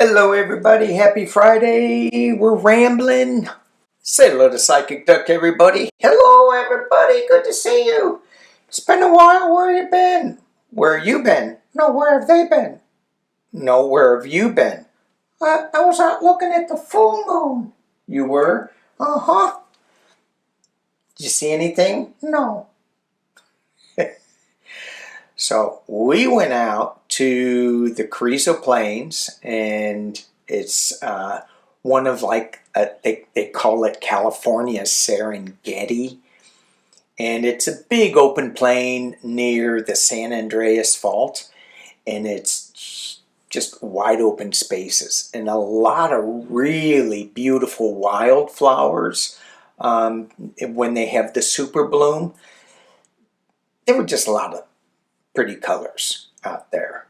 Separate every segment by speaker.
Speaker 1: Hello everybody, happy Friday, we're rambling. Say hello to Psychic Duck everybody. Hello everybody, good to see you. It's been a while, where you been? Where you been? No, where have they been? No, where have you been? I was out looking at the full moon. You were? Uh-huh. Did you see anything? No. So we went out to the Carrizo Plains, and it's one of they call it California's Serengeti, and it's a big open plain near the San Andreas Fault, and it's just wide open spaces and a lot of really beautiful wildflowers. When they have the super bloom, there were just a lot of pretty colors out there.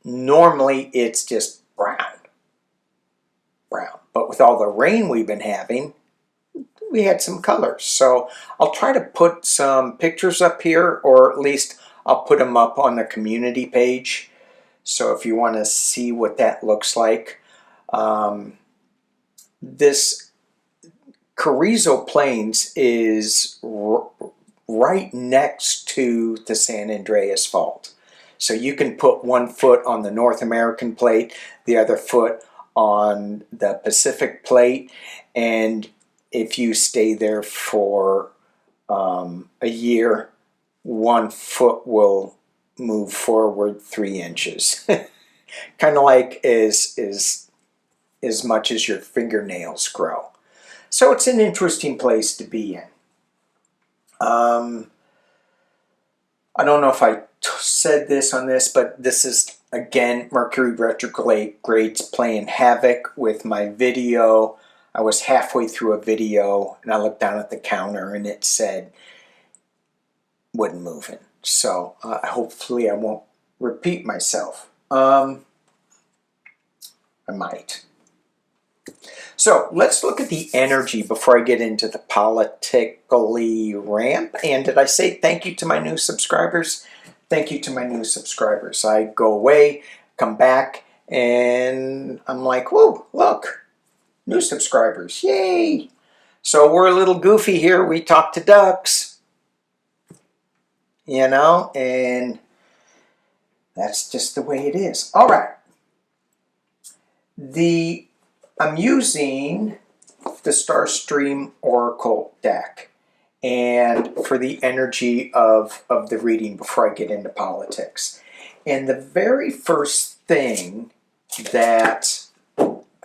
Speaker 1: Normally it's just brown, but with all the rain we've been having, we had some colors. So I'll try to put some pictures up here, or at least I'll put them up on the community page. So if you want to see what that looks like, this Carrizo Plains is right next to the San Andreas Fault. So you can put one foot on the North American plate, the other foot on the Pacific plate, and if you stay there for a year, one foot will move forward 3 inches. Kind of like as much as your fingernails grow. So it's an interesting place to be in. I don't know if I said this on this, but this is, again, Mercury retrogrades playing havoc with my video. I was halfway through a video, and I looked down at the counter, and it said, wasn't moving. So hopefully I won't repeat myself. I might. So let's look at the energy before I get into the politically ramp. And did I say thank you to my new subscribers? Thank you to my new subscribers. I go away, come back, and I'm like, whoa, look, new subscribers, yay. So we're a little goofy here. We talk to ducks, you know, and that's just the way it is. All right. I'm using the Starstream Oracle deck, and for the energy of the reading before I get into politics. And the very first thing that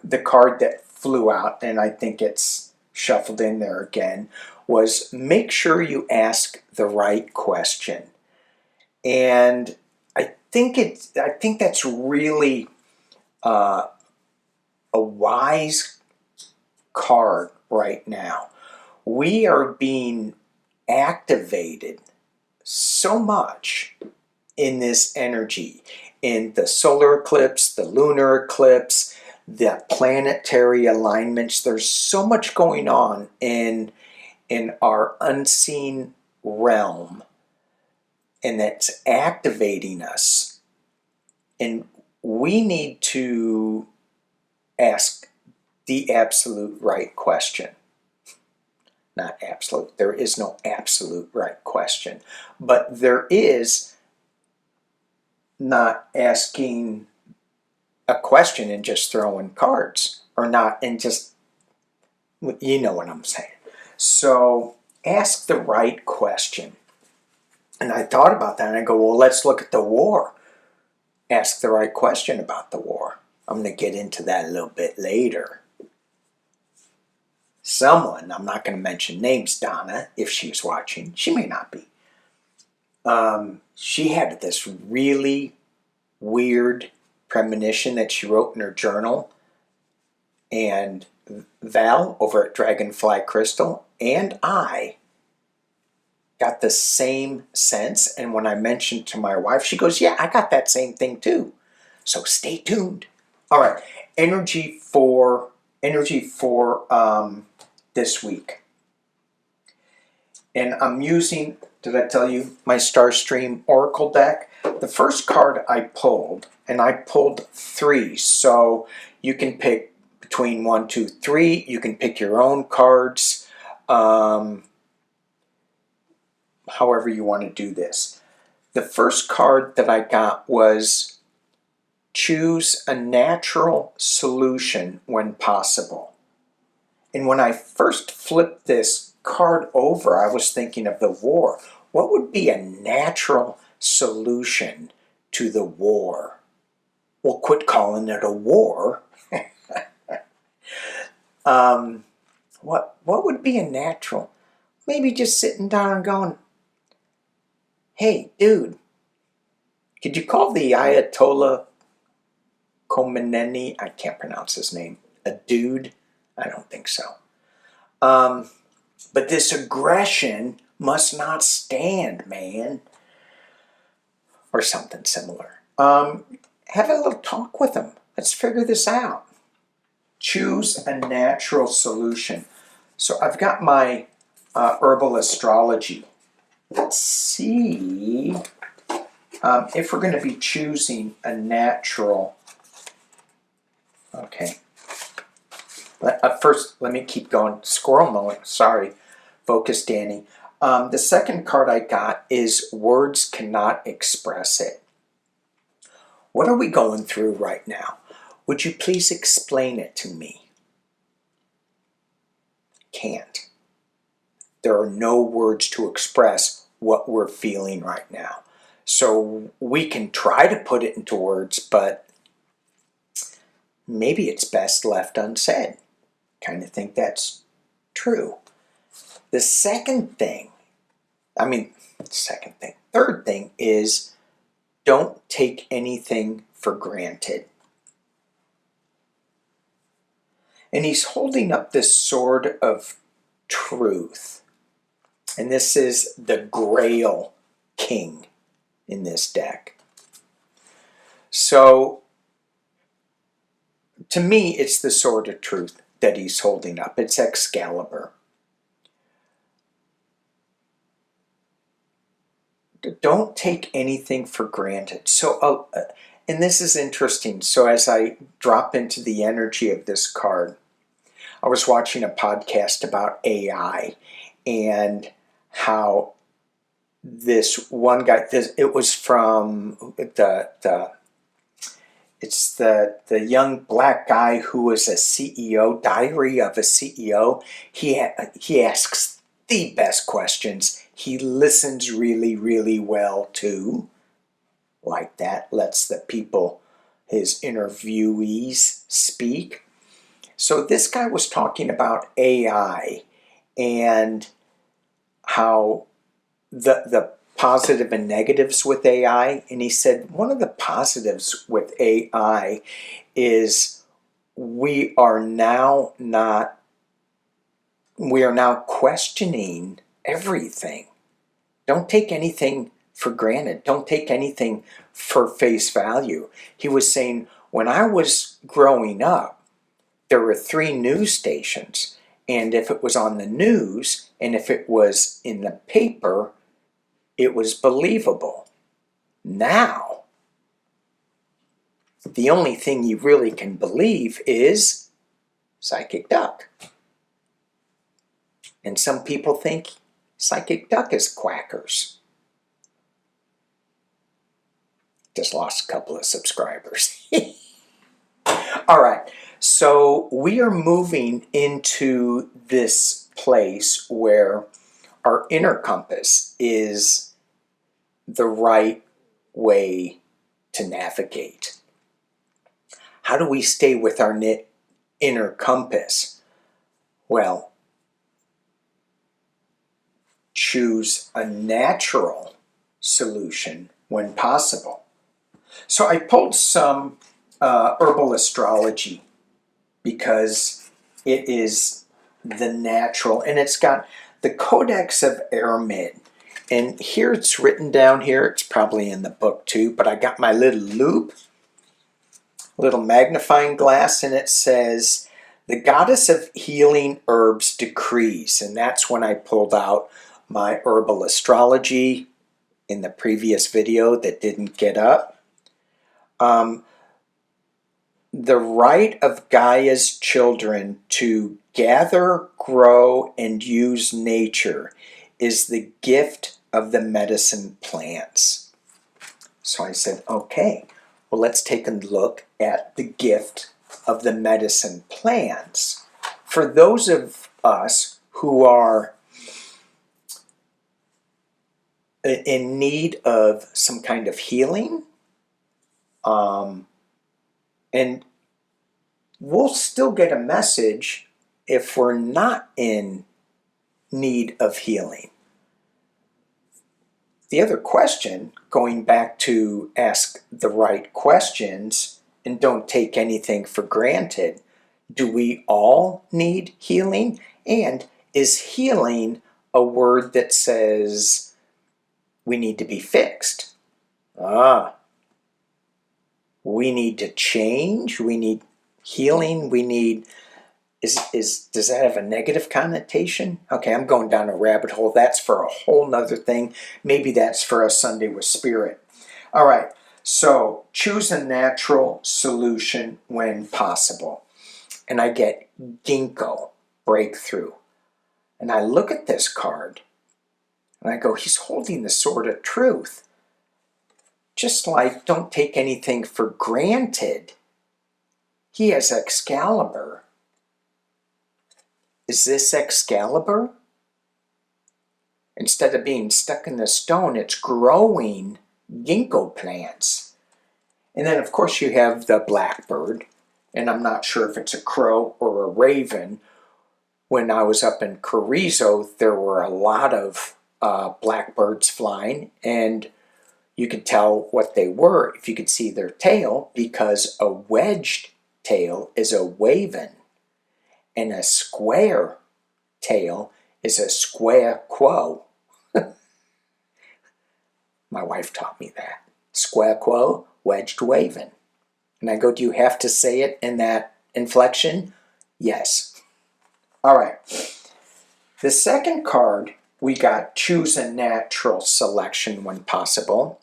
Speaker 1: the card that flew out, and I think it's shuffled in there again, was make sure you ask the right question. And I think that's really a wise card right now. We are being activated so much in this energy, in the solar eclipse, the lunar eclipse, the planetary alignments. There's so much going on in our unseen realm, and that's activating us. And we need to ask the absolute right question. Not absolute. There is no absolute right question. But there is not asking a question and just throwing cards. Or not and just, you know what I'm saying. So ask the right question. And I thought about that and I go, well, let's look at the war. Ask the right question about the war. I'm going to get into that a little bit later. Someone, I'm not going to mention names, Donna, if she's watching. She may not be. She had this really weird premonition that she wrote in her journal. And Val over at Dragonfly Crystal and I got the same sense. And when I mentioned to my wife, she goes, yeah, I got that same thing too. So stay tuned. All right, energy for this week. And I'm using, did I tell you, my Starstream Oracle deck? The first card I pulled and I pulled 3. So you can pick between 1, 2, 3. You can pick your own cards, however you want to do this. The first card that I got was choose a natural solution when possible. And when I first flipped this card over, I was thinking of the war. What would be a natural solution to the war? Well, quit calling it a war. What would be a natural? Maybe just sitting down and going, hey, dude, could you call the Ayatollah Khomeini? I can't pronounce his name. A dude? I don't think so. But this aggression must not stand, man. Or something similar. Have a little talk with them. Let's figure this out. Choose a natural solution. So I've got my herbal astrology. Let's see if we're going to be choosing a natural. Okay. First, let me keep going. Squirrel moment. Sorry. Focus, Danny. The second card I got is words cannot express it. What are we going through right now? Would you please explain it to me? Can't. There are no words to express what we're feeling right now. So we can try to put it into words, but maybe it's best left unsaid. Kind of think that's true. The third thing is don't take anything for granted. And he's holding up this sword of truth. And this is the Grail King in this deck. So, to me, it's the sword of truth that he's holding up. It's Excalibur. Don't take anything for granted. So, and this is interesting. So as I drop into the energy of this card, I was watching a podcast about AI and how this one guy, it was from it's the young black guy who was a CEO, Diary of a CEO. He asks the best questions. He listens really, really well too. Like that, lets the people, his interviewees, speak. So this guy was talking about AI and how the positive and negatives with AI. And he said one of the positives with AI is we are now questioning everything. Don't take anything for granted. Don't take anything for face value. He was saying, when I was growing up, there were 3 news stations. And if it was on the news and if it was in the paper, it was believable. Now, the only thing you really can believe is Psychic Duck. And some people think Psychic Duck is quackers. Just lost a couple of subscribers. All right, so we are moving into this place where our inner compass is the right way to navigate. How do we stay with our inner compass? Well, choose a natural solution when possible. So I pulled some herbal astrology because it is the natural, and it's got the Codex of Aramid. And here it's written down here, it's probably in the book too, but I got my little loupe, little magnifying glass, and it says, the goddess of healing herbs decrees. And that's when I pulled out my herbal astrology in the previous video that didn't get up. Um, the right of Gaia's children to gather, grow, and use nature is the gift of the medicine plants. So I said, okay, well, let's take a look at the gift of the medicine plants. For those of us who are in need of some kind of healing, and we'll still get a message if we're not in need of healing. The other question, going back to ask the right questions and don't take anything for granted, do we all need healing? And is healing a word that says we need to be fixed? We need to change, we need healing, we need, does that have a negative connotation? Okay, I'm going down a rabbit hole. That's for a whole nother thing. Maybe that's for a Sunday with Spirit. All right, so choose a natural solution when possible. And I get ginkgo, breakthrough. And I look at this card and I go, he's holding the sword of truth. Just like don't take anything for granted. He has Excalibur. Is this Excalibur? Instead of being stuck in the stone, it's growing ginkgo plants. And then, of course, you have the blackbird. And I'm not sure if it's a crow or a raven. When I was up in Carrizo, there were a lot of blackbirds flying. And you could tell what they were if you could see their tail, because a wedged tail is a waven. And a square tail is a square quo. My wife taught me that. Square quo, wedged waven. And I go, do you have to say it in that inflection? Yes. All right. The second card, we got choose a natural selection when possible.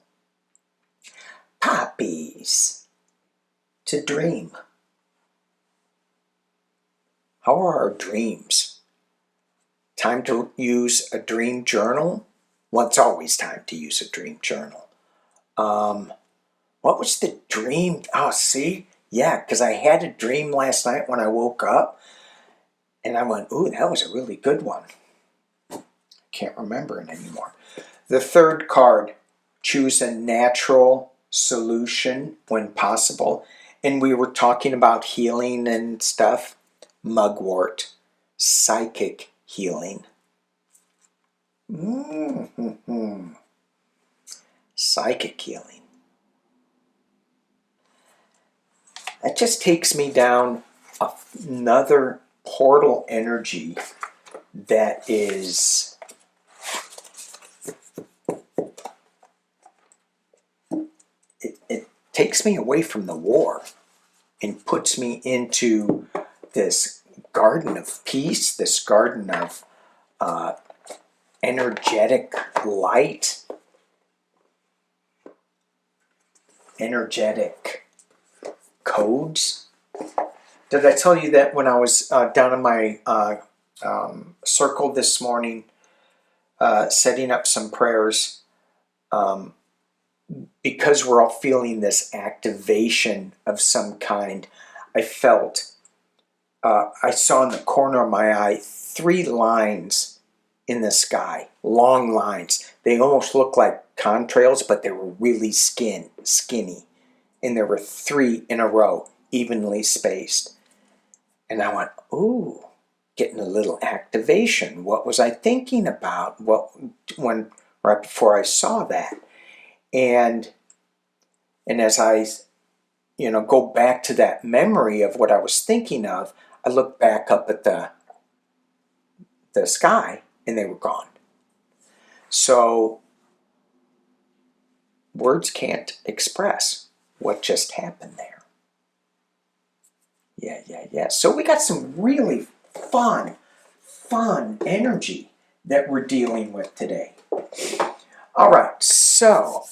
Speaker 1: Poppies. To dream. How are our dreams? Time to use a dream journal? Well, it's always time to use a dream journal. What was the dream? Oh, see? Yeah, because I had a dream last night when I woke up, and I went, ooh, that was a really good one. Can't remember it anymore. The third card, choose a natural solution when possible. And we were talking about healing and stuff. Mugwort, psychic healing. Psychic healing. That just takes me down another portal energy that is it takes me away from the war and puts me into this garden of peace, this garden of energetic light, energetic codes. Did I tell you that when I was down in my circle this morning, setting up some prayers, because we're all feeling this activation of some kind, I felt, I saw in the corner of my eye 3 lines in the sky, long lines. They almost looked like contrails, but they were really skinny. And there were 3 in a row, evenly spaced. And I went, ooh, getting a little activation. What was I thinking about? Right before I saw that? And as I, go back to that memory of what I was thinking of, I looked back up at the sky, and they were gone. So words can't express what just happened there. Yeah. So we got some really fun energy that we're dealing with today. All right, so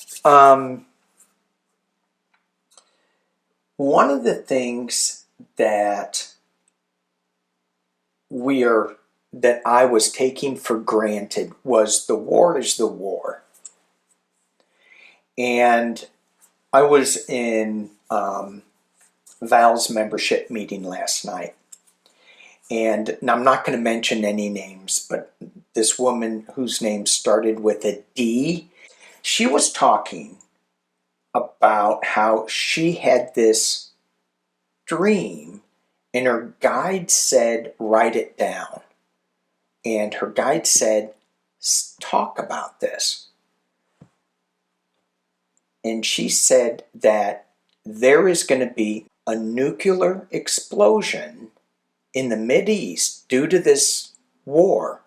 Speaker 1: one of the things that that I was taking for granted was the war is the war. And I was in Val's membership meeting last night. And I'm not going to mention any names, but this woman whose name started with a D, she was talking about how she had this dream and her guide said, write it down. And her guide said, talk about this. And she said that there is going to be a nuclear explosion in the Mideast due to this war,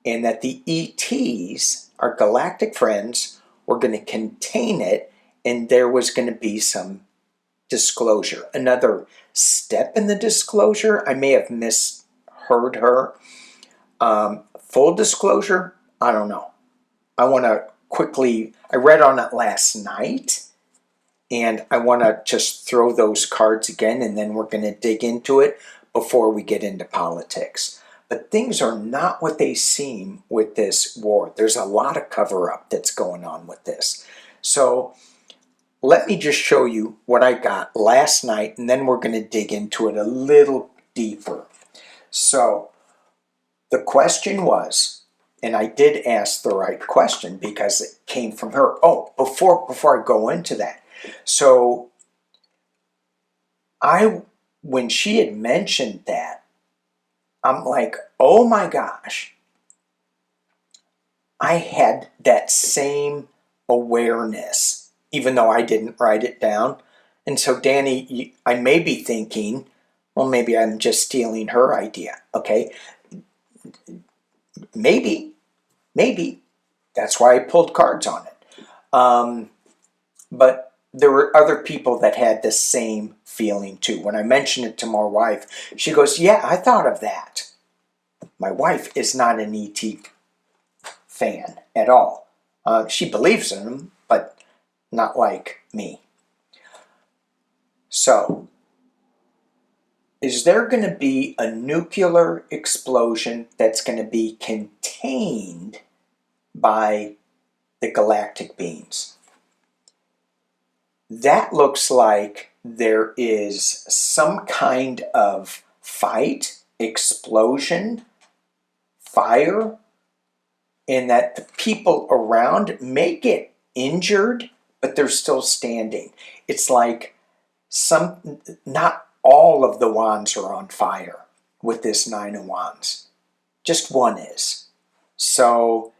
Speaker 1: and that the ETs, our galactic friends, were going to contain it, and there was going to be some disclosure. Another step in the disclosure, I may have misheard her. Full disclosure, I don't know. I want to quickly, I read on it last night, and I want to just throw those cards again, and then we're going to dig into it before we get into politics. But things are not what they seem with this war. There's a lot of cover-up that's going on with this. So let me just show you what I got last night, and then we're going to dig into it a little deeper. So the question was, and I did ask the right question because it came from her. Oh, before I go into that. So when she had mentioned that, I'm like, oh my gosh. I had that same awareness, even though I didn't write it down. And so Danny, I may be thinking, well, maybe I'm just stealing her idea. Okay. Maybe. That's why I pulled cards on it. But there were other people that had the same feeling too. When I mentioned it to my wife, she goes, yeah, I thought of that. My wife is not an ET fan at all. She believes in them, but not like me. So, is there going to be a nuclear explosion that's going to be contained by the galactic beings? That looks like there is some kind of fight, explosion, fire, and that the people around may get injured, but they're still standing. It's like not all of the wands are on fire with this 9 of Wands. Just one is. So,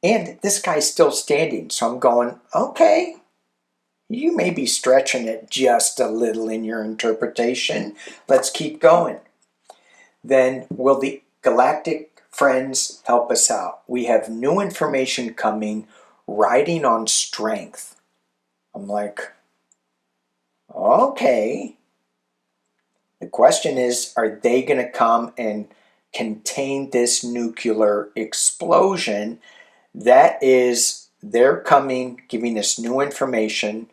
Speaker 1: and this guy's still standing. So I'm going, okay, you may be stretching it just a little in your interpretation. Let's keep going. Then will the galactic friends help us out? We have new information coming, riding on strength. I'm like, okay. The question is, are they going to come and contain this nuclear explosion? That is, they're coming, giving us new information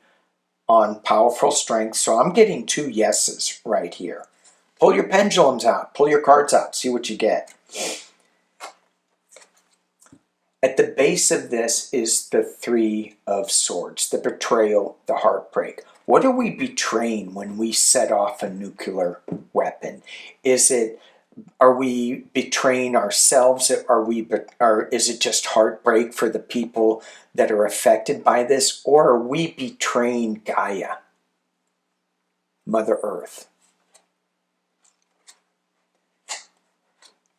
Speaker 1: on powerful strength. So I'm getting 2 yeses right here. Pull your pendulums out. Pull your cards out. See what you get. At the base of this is the 3 of Swords, the betrayal, the heartbreak. What are we betraying when we set off a nuclear weapon? Are we betraying ourselves? Or is it just heartbreak for the people that are affected by this? Or are we betraying Gaia, Mother Earth?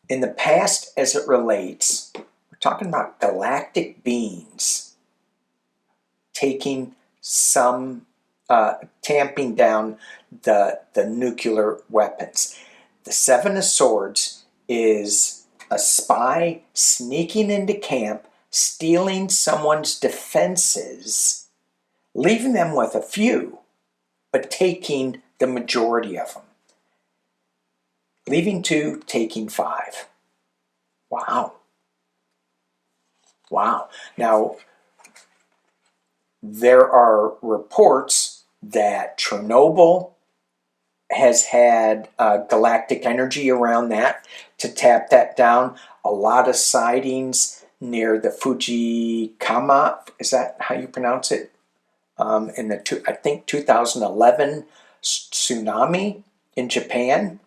Speaker 1: In the past, as it relates, we're talking about galactic beings taking some, tamping down the nuclear weapons. The 7 of Swords is a spy sneaking into camp, stealing someone's defenses, leaving them with a few, but taking the majority of them. Leaving 2, taking 5. Wow. Wow. Now, there are reports that Chernobyl has had galactic energy around that to tap that down. A lot of sightings near the Fujikama, is that how you pronounce it? In the, I think, 2011 tsunami in Japan.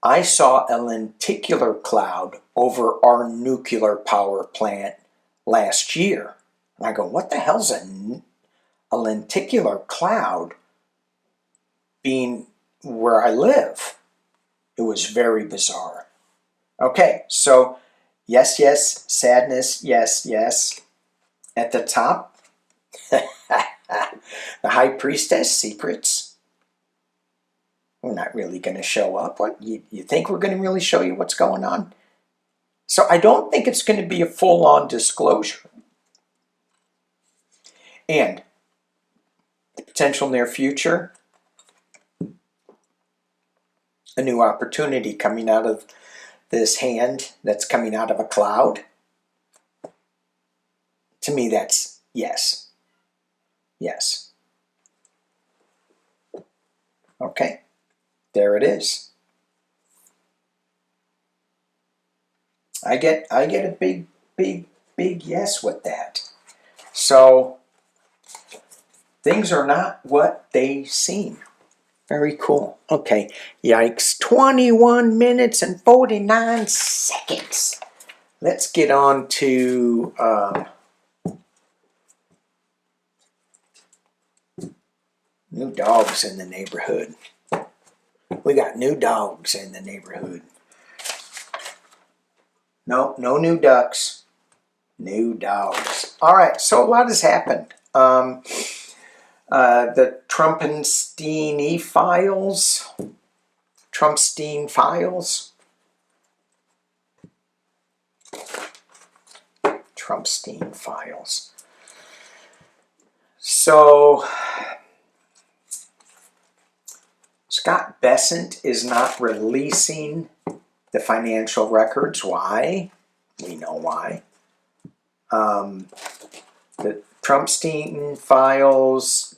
Speaker 1: I saw a lenticular cloud over our nuclear power plant last year. And I go, what the hell's a lenticular cloud being where I live? It was very bizarre. Okay, so yes, yes, sadness, yes, yes. At the top, the high priestess secrets. We're not really going to show up. What, you think we're going to really show you what's going on? So I don't think it's going to be a full-on disclosure. And the potential near future, a new opportunity coming out of this hand that's coming out of a cloud. To me, that's yes. Yes. Okay. There it is. I get a big yes with that. So things are not what they seem. Very cool. Okay. Yikes. 21 minutes and 49 seconds. Let's get on to new dogs in the neighborhood. We got new dogs in the neighborhood. No new ducks. New dogs. All right, so a lot has happened. The Trumpenstein files. Trumpstein files. Trumpstein files. So Scott Bessent is not releasing the financial records. Why? We know why. The Trumpstein files,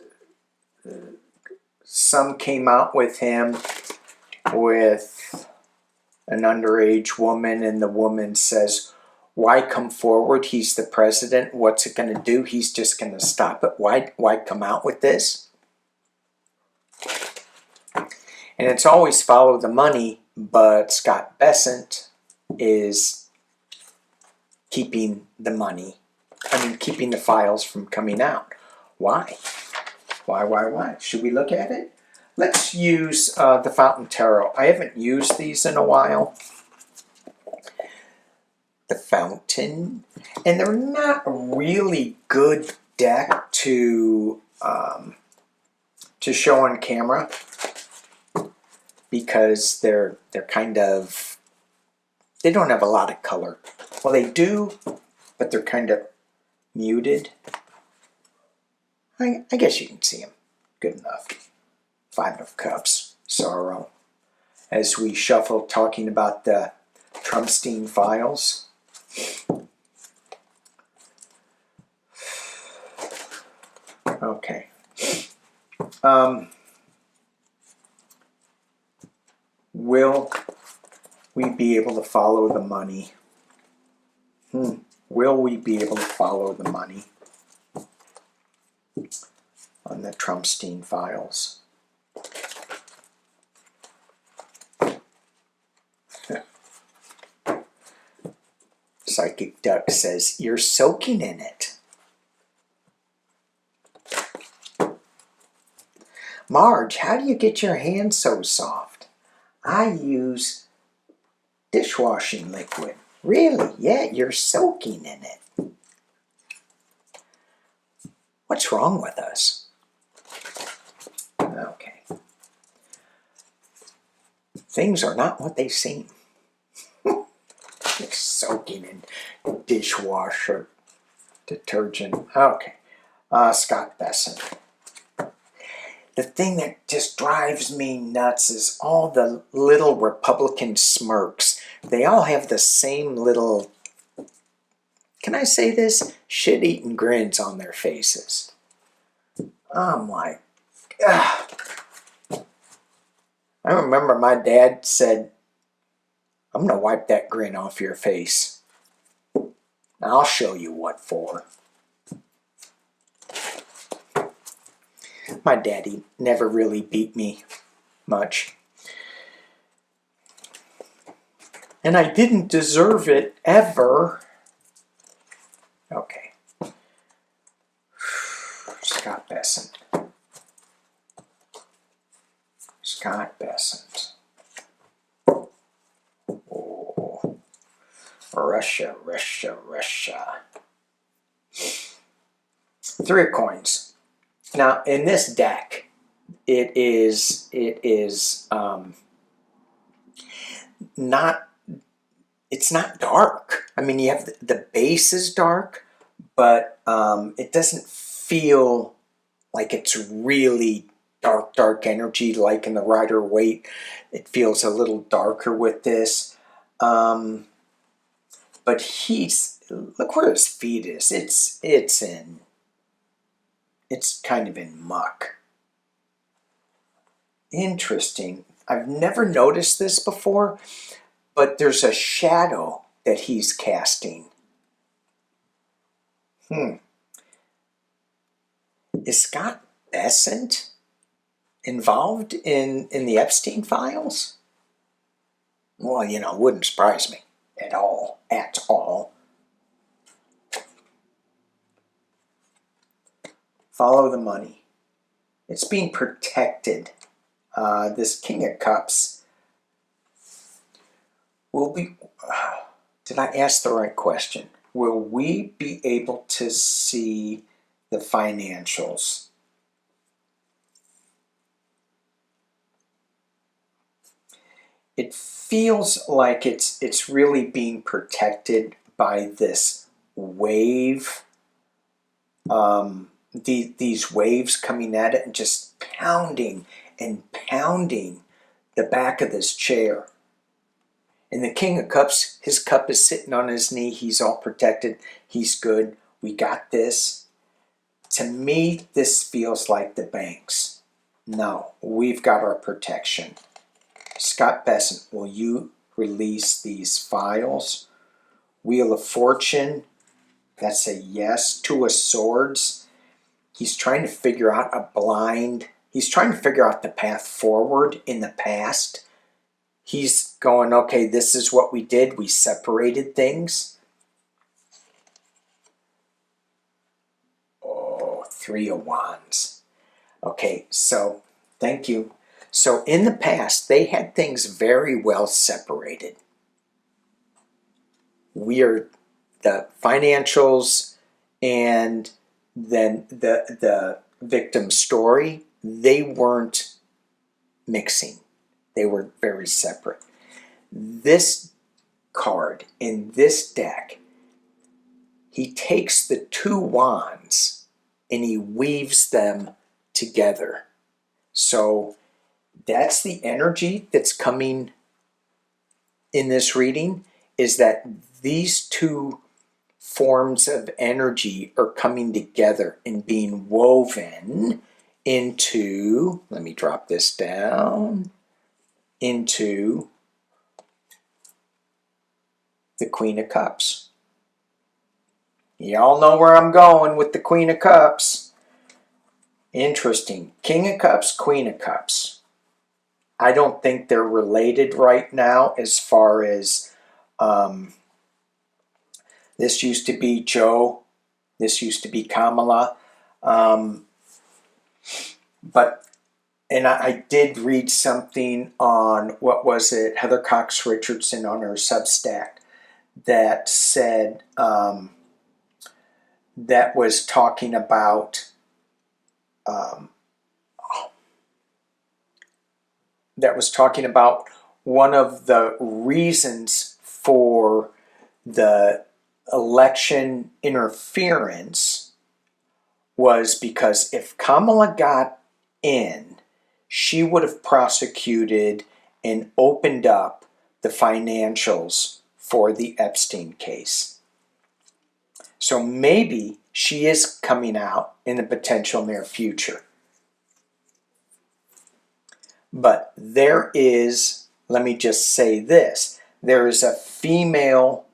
Speaker 1: some came out with him with an underage woman, and the woman says, why come forward? He's the president. What's it going to do? He's just going to stop it. Why come out with this? And it's always follow the money, but Scott Bessent is keeping the money. Keeping the files from coming out. Why? Why? Should we look at it? Let's use the Fountain Tarot. I haven't used these in a while. The Fountain. And they're not a really good deck to show on camera, because they're kind of, they don't have a lot of color. Well, they do, but they're kind of muted. I guess you can see them. Good enough. Five of Cups. Sorrow. As we shuffle, talking about the Trumpstein files. Okay. Will we be able to follow the money? Will we be able to follow the money on the Trumpstein files? Psychic Duck says, you're soaking in it. Marge, how do you get your hands so soft? I use dishwashing liquid. Really? Yeah, you're soaking in it. What's wrong with us? Okay. Things are not what they seem. You're soaking in dishwasher detergent. Okay. Scott Bessent. The thing that just drives me nuts is all the little Republican smirks. They all have the same little, can I say this? Shit-eating grins on their faces. I'm like, ugh. I remember my dad said, I'm going to wipe that grin off your face. I'll show you what for. My daddy never really beat me much. And I didn't deserve it ever. Okay. Scott Bessent. Scott Bessent. Oh. Russia, Russia, Russia. 3 of coins. Now, in this deck, it is not, it's not dark. I mean, you have the base is dark, but it doesn't feel like it's really dark energy like in the Rider-Waite. It feels a little darker with this. But look where his feet is. It's kind of in muck. Interesting. I've never noticed this before, but there's a shadow that he's casting. Is Scott Bessent involved in the Epstein files? Well, wouldn't surprise me at all. At all. Follow the money. It's being protected. This King of Cups will be... did I ask the right question? Will we be able to see the financials? It feels like it's really being protected by this wave. These waves coming at it and just pounding and pounding the back of this chair. And the King of Cups, his cup is sitting on his knee. He's all protected. He's good. We got this. To me, this feels like the banks. No, we've got our protection. Scott Bessent, will you release these files? Wheel of Fortune, that's a yes. 2 of Swords. He's trying to figure out he's trying to figure out the path forward in the past. He's going, okay, this is what we did. We separated things. Oh, 3 of Wands. Okay, so thank you. So in the past, they had things very well separated. The financials and then the victim story, they weren't mixing. They were very separate. This card in this deck, he takes the 2 wands and he weaves them together. So that's the energy that's coming in this reading, is that these 2 forms of energy are coming together and being woven into, let me drop this down, into the Queen of Cups. Y'all know where I'm going with the Queen of Cups. Interesting. King of Cups, Queen of Cups. I don't think they're related right now as far as this used to be Joe. This used to be Kamala. And I did read something on, what was it, Heather Cox Richardson on her Substack that said, that was talking about, one of the reasons for the election interference was because if Kamala got in, she would have prosecuted and opened up the financials for the Epstein case. So maybe she is coming out in the potential near future. But there is, let me just say this, there is a female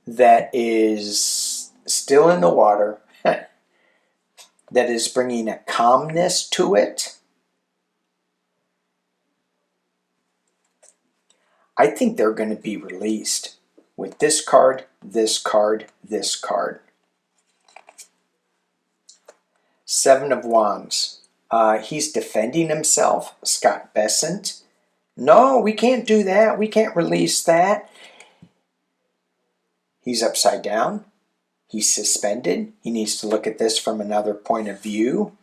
Speaker 1: that is still in the water that is bringing a calmness to it. I think they're going to be released with this card, this card, this card. Seven of Wands. He's defending himself, Scott Bessent. No, we can't do that. We can't release that. He's upside down. He's suspended. He needs to look at this from another point of view.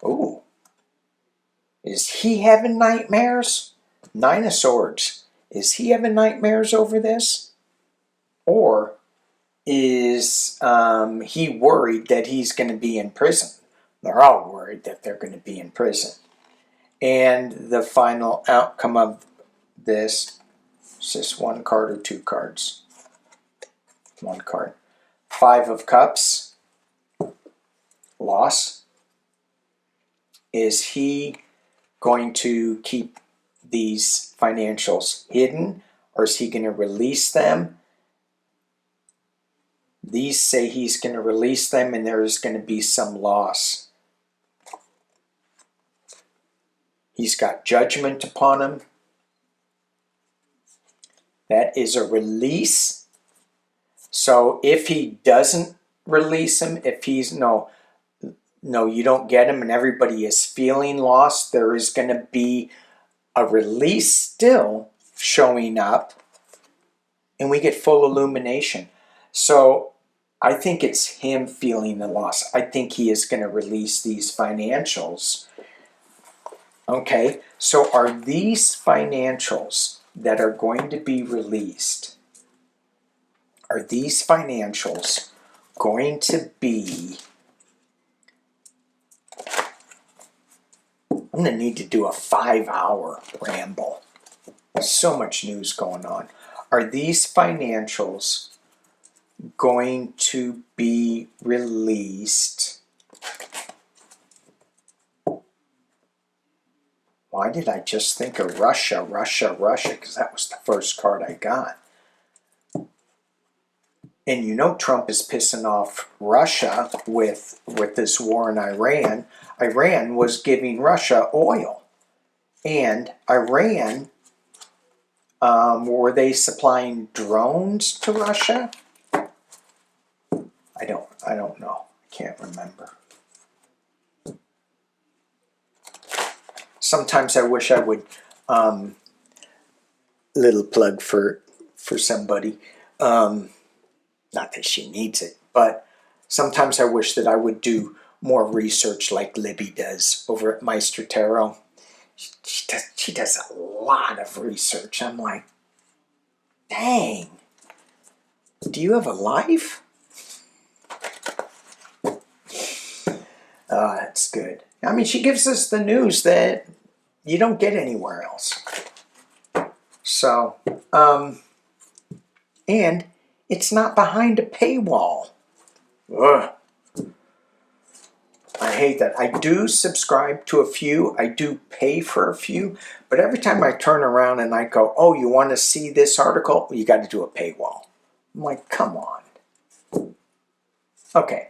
Speaker 1: Ooh. Is he having nightmares? Nine of Swords. Is he having nightmares over this? Or is he worried that he's going to be in prison? They're all worried that they're going to be in prison. And the final outcome of this is this one card or two cards? One card. Five of Cups. Loss. Is he going to keep these financials hidden, or is he going to release them? These say he's going to release them and there is going to be some loss. He's got judgment upon him. That is a release. So if he doesn't release him, if he's no, you don't get him and everybody is feeling lost, there is going to be a release still showing up and we get full illumination. So I think it's him feeling the loss. I think he is going to release these financials. Okay, so are these financials that are going to be released, are these financials going to be, I'm going to need to do a 5-hour ramble. There's so much news going on. Are these financials going to be released? Why did I just think of Russia? Because that was the first card I got. And you know Trump is pissing off Russia with this war in Iran. Iran was giving Russia oil. And Iran, were they supplying drones to Russia? I don't know. I can't remember. Sometimes I wish I would, little plug for somebody, not that she needs it, but sometimes I wish that I would do more research like Libby does over at Meister Tarot. She does a lot of research. I'm like, dang, do you have a life? That's good. I mean, she gives us the news that you don't get anywhere else. So, and it's not behind a paywall. Ugh. I hate that. I do subscribe to a few. I do pay for a few. But every time I turn around and I go, oh, you want to see this article? You got to do a paywall. I'm like, come on. Okay.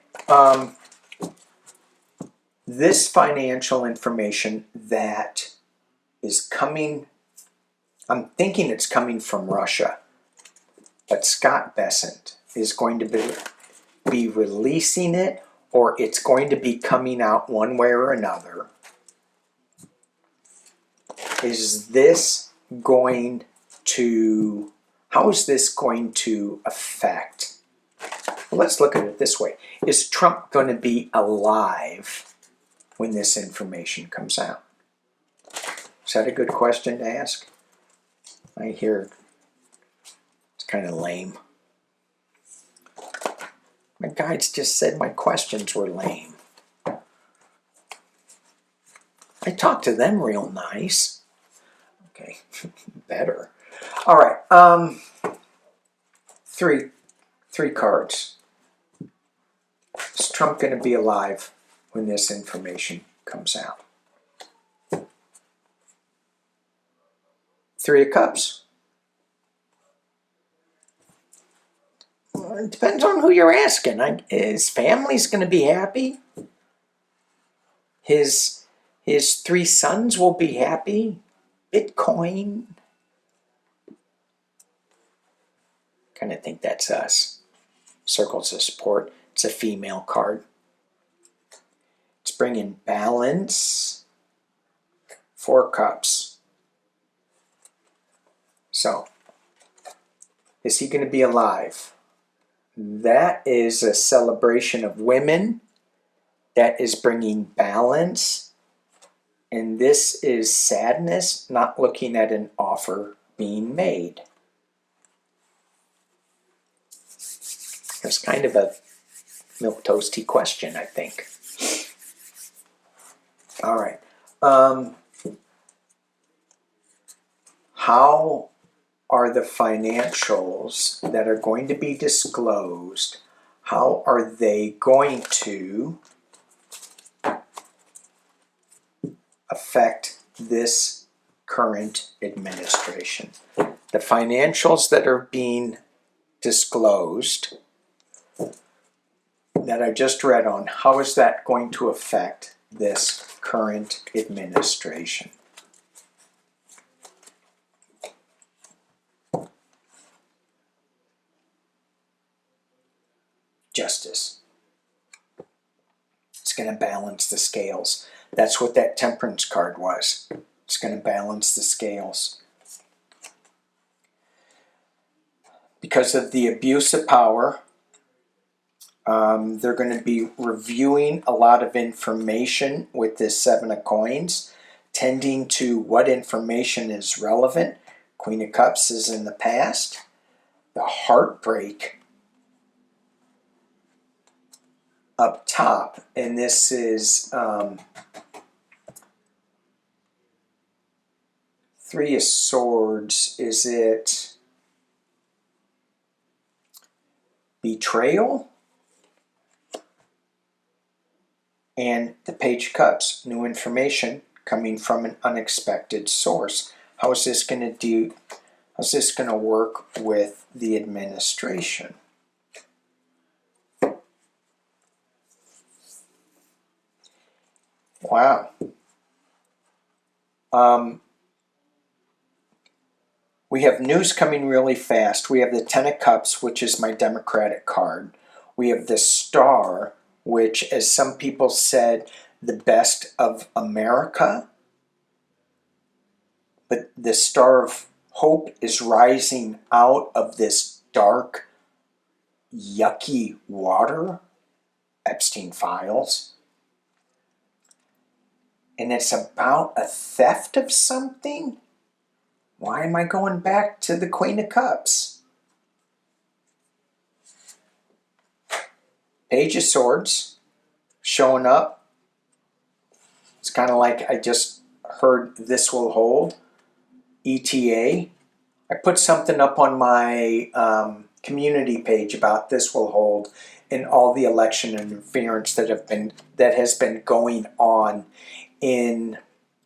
Speaker 1: This financial information that is coming, I'm thinking it's coming from Russia, but Scott Bessent is going to be releasing it, or it's going to be coming out one way or another. Is this going to, how is this going to affect? Well, let's look at it this way. Is Trump going to be alive when this information comes out? Is that a good question to ask? I hear it's kind of lame. My guides just said my questions were lame. I talked to them real nice. Okay, better. All right, 3. 3 cards. Is Trump going to be alive when this information comes out? 3 of Cups. Well, it depends on who you're asking. His family's going to be happy. His 3 sons will be happy. Bitcoin. Kind of think that's us. Circles of support. It's a female card. It's bringing balance. 4 Cups. So, is he going to be alive? That is a celebration of women. That is bringing balance. And this is sadness, not looking at an offer being made. It's kind of a milquetoasty question, I think. All right. How are the financials that are going to be disclosed, how are they going to affect this current administration? The financials that are being disclosed that I just read on, how is that going to affect this current administration? Justice. It's going to balance the scales. That's what that temperance card was. It's going to balance the scales. Because of the abuse of power, they're going to be reviewing a lot of information with this 7 of Coins, tending to what information is relevant. Queen of Cups is in the past. The heartbreak up top, and this is 3 of Swords. Is it betrayal? And the Page of Cups, new information coming from an unexpected source. How is this going to do? How's this going to work with the administration? Wow. We have news coming really fast. We have the 10 of Cups, which is my Democratic card. We have the Star, which, as some people said, the best of America. But the Star of Hope is rising out of this dark, yucky water, Epstein files. And it's about a theft of something? Why am I going back to the Queen of Cups? Page of Swords showing up. It's kind of like I just heard this will hold. ETA. I put something up on my community page about this will hold and all the election interference that has been going on in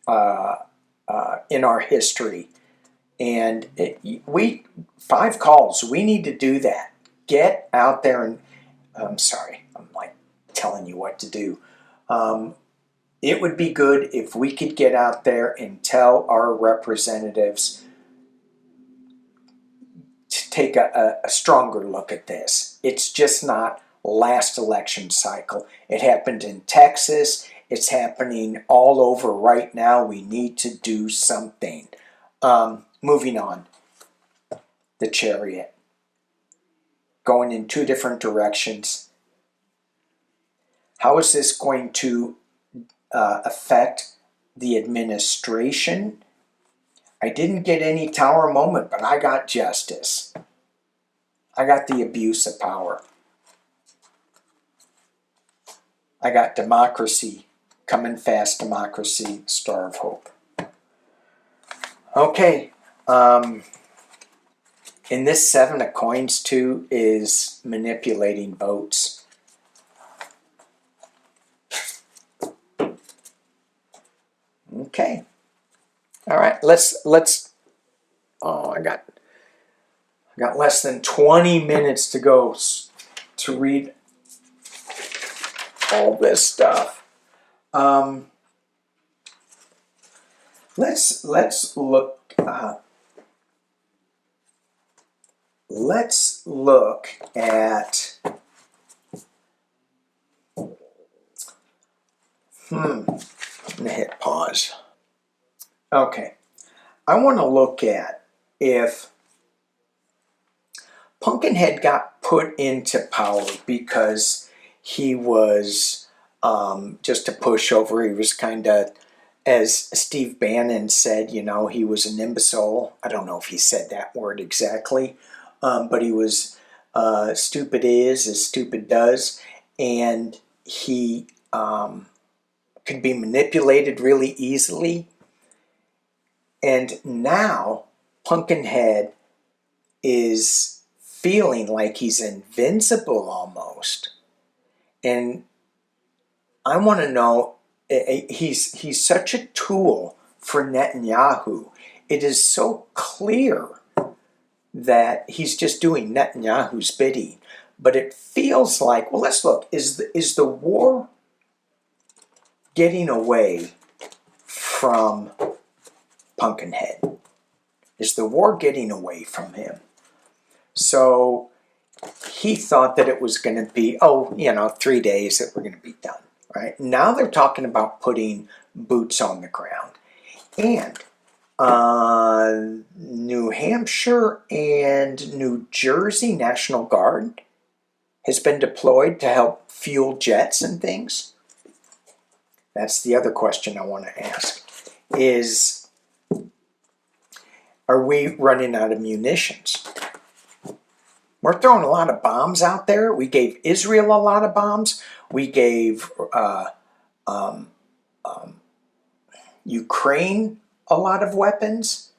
Speaker 1: our history. And 5 calls. We need to do that. Get out there and I'm sorry. I'm like telling you what to do. It would be good if we could get out there and tell our representatives to take a stronger look at this. It's just not last election cycle. It happened in Texas. It's happening all over right now. We need to do something. Moving on. The Chariot. Going in 2 different directions. How is this going to affect the administration? I didn't get any Tower moment, but I got justice. I got the abuse of power. I got democracy, coming fast democracy, Star of Hope. Okay. And this 7 of coins too is manipulating votes. Okay. All right. Let's. Oh, I got less than 20 minutes to go to read all this stuff. Let's look. Let's look at. I'm gonna hit pause. Okay, I want to look at if Pumpkinhead got put into power because he was just a pushover. He was kind of, as Steve Bannon said, you know, he was an imbecile. I don't know if he said that word exactly, but he was stupid is as stupid does, and he could be manipulated really easily. And now Pumpkinhead is feeling like he's invincible almost. And I want to know, he's such a tool for Netanyahu. It is so clear that he's just doing Netanyahu's bidding. But it feels like, well, let's look. Is the war getting away from Pumpkinhead? Is the war getting away from him? So he thought that it was going to be, 3 days that we're going to be done, right? Now they're talking about putting boots on the ground. And New Hampshire and New Jersey National Guard has been deployed to help fuel jets and things. That's the other question I want to ask is, are we running out of munitions? We're throwing a lot of bombs out there. We gave Israel a lot of bombs. We gave Ukraine a lot of weapons.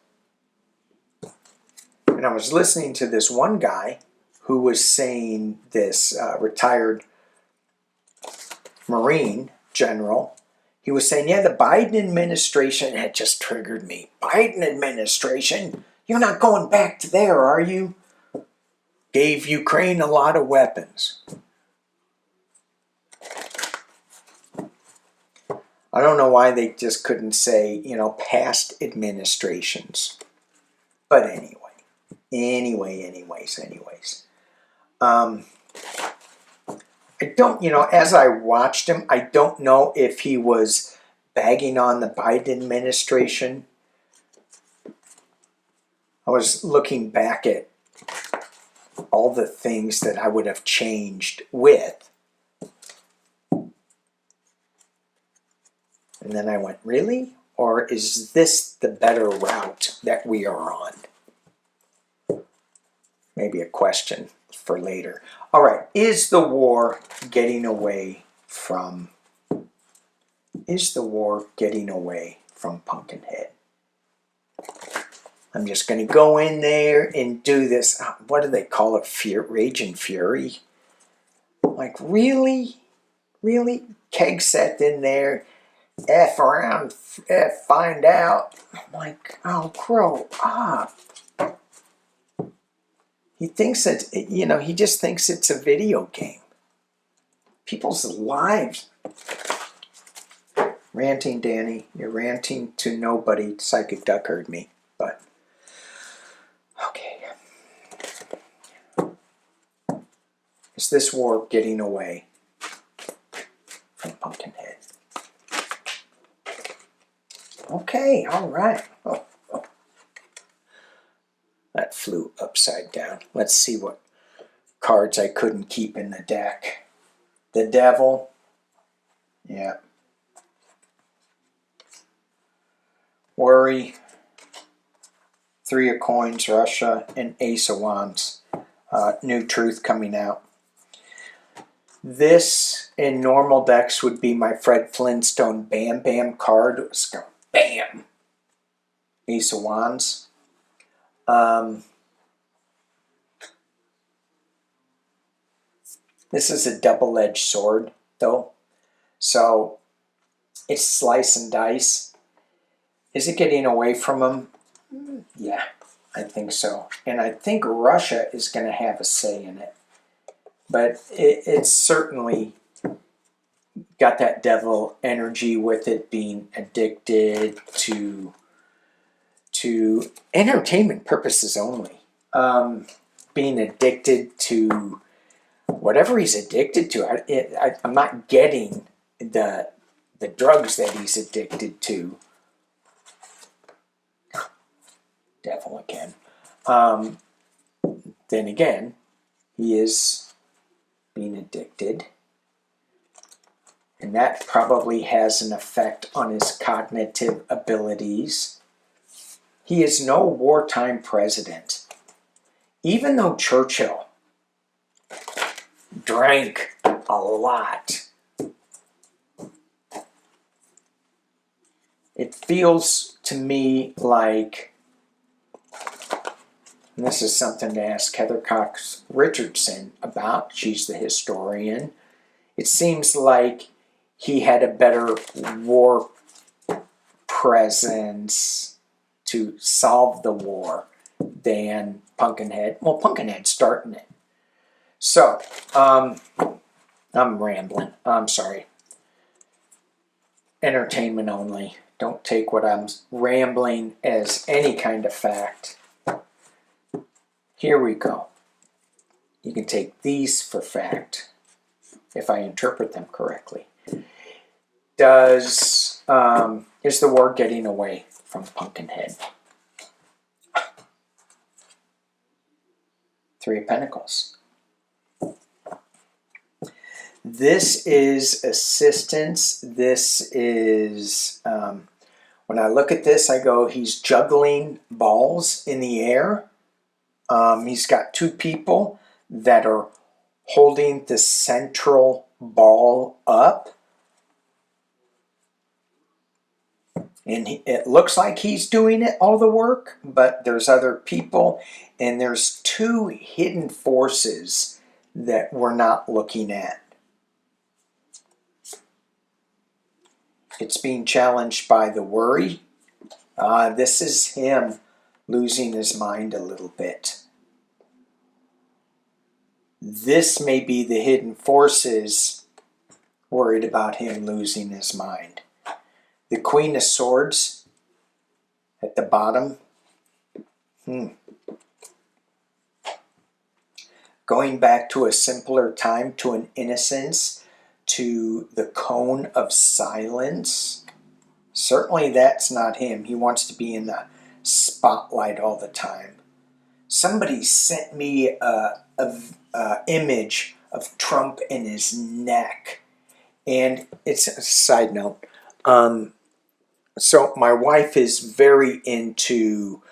Speaker 1: And I was listening to this one guy who was saying, this retired Marine general, he was saying, yeah, the Biden administration had just triggered me. Biden administration? You're not going back to there, are you? Gave Ukraine a lot of weapons. I don't know why they just couldn't say, past administrations. But anyways. I don't, as I watched him, I don't know if he was bagging on the Biden administration. I was looking back at all the things that I would have changed with. And then I went, really? Or is this the better route that we are on? Maybe a question for later. All right, is the war getting away from Pumpkinhead? I'm just going to go in there and do this. What do they call it? Rage and Fury? Like, really? Really? Keg set in there. F around, F find out. I'm like, oh, grow up. He thinks that, he just thinks it's a video game. People's lives. Ranting, Danny. You're ranting to nobody. Psychic Duck heard me, but okay. Is this war getting away from Pumpkinhead? Okay, all right. Oh. That flew upside down. Let's see what cards I couldn't keep in the deck. The Devil. Yeah. Worry. 3 of Coins, Russia, and Ace of Wands. New Truth coming out. This, in normal decks, would be my Fred Flintstone Bam Bam card. It's going bam! Ace of Wands. This is a double-edged sword, though. So it's slice and dice. Is it getting away from him? Yeah, I think so. And I think Russia is going to have a say in it. But it's certainly got that devil energy with it, being addicted to entertainment purposes only. Being addicted to whatever he's addicted to. I'm not getting the drugs that he's addicted to. Devil again. Then again, he is being addicted. And that probably has an effect on his cognitive abilities. He is no wartime president. Even though Churchill drank a lot, it feels to me like, and this is something to ask Heather Cox Richardson about, she's the historian, it seems like he had a better war presence to solve the war than Pumpkinhead. Well, Pumpkinhead's starting it. So, I'm rambling. I'm sorry. Entertainment only. Don't take what I'm rambling as any kind of fact. Here we go. You can take these for fact, if I interpret them correctly. Is the war getting away from Pumpkinhead? Three of Pentacles. This is assistance. This is, when I look at this, I go, he's juggling balls in the air. He's got two people that are holding the central ball up. And it looks like he's doing all the work, but there's other people, and there's two hidden forces that we're not looking at. It's being challenged by the worry. This is him losing his mind a little bit. This may be the hidden forces worried about him losing his mind. The Queen of Swords at the bottom. Going back to a simpler time, to an innocence, to the cone of silence. Certainly that's not him. He wants to be in the spotlight all the time. Somebody sent me a image of Trump in his neck. And it's a side note. So my wife is very into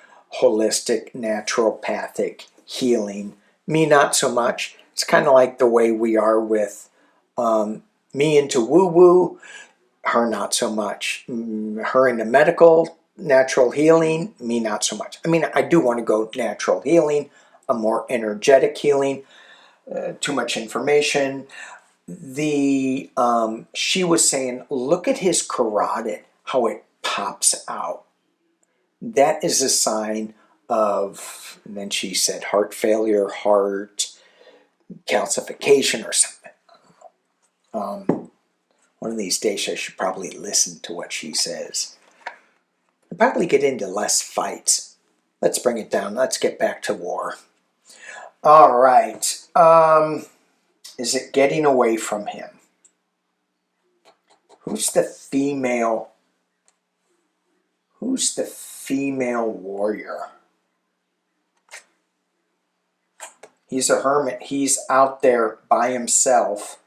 Speaker 1: holistic, naturopathic healing. Me, not so much. It's kind of like the way we are with me into woo-woo, her not so much. Her into medical, natural healing, me not so much. I mean, I do want to go natural healing, a more energetic healing, too much information. She was saying, look at his carotid, how it pops out. That is a sign of, and then she said heart failure, heart calcification or something. One of these days I should probably listen to what she says. I'll probably get into less fights. Let's bring it down. Let's get back to war. All right. Is it getting away from him? Who's the female? Who's the female warrior? He's a hermit. He's out there by himself.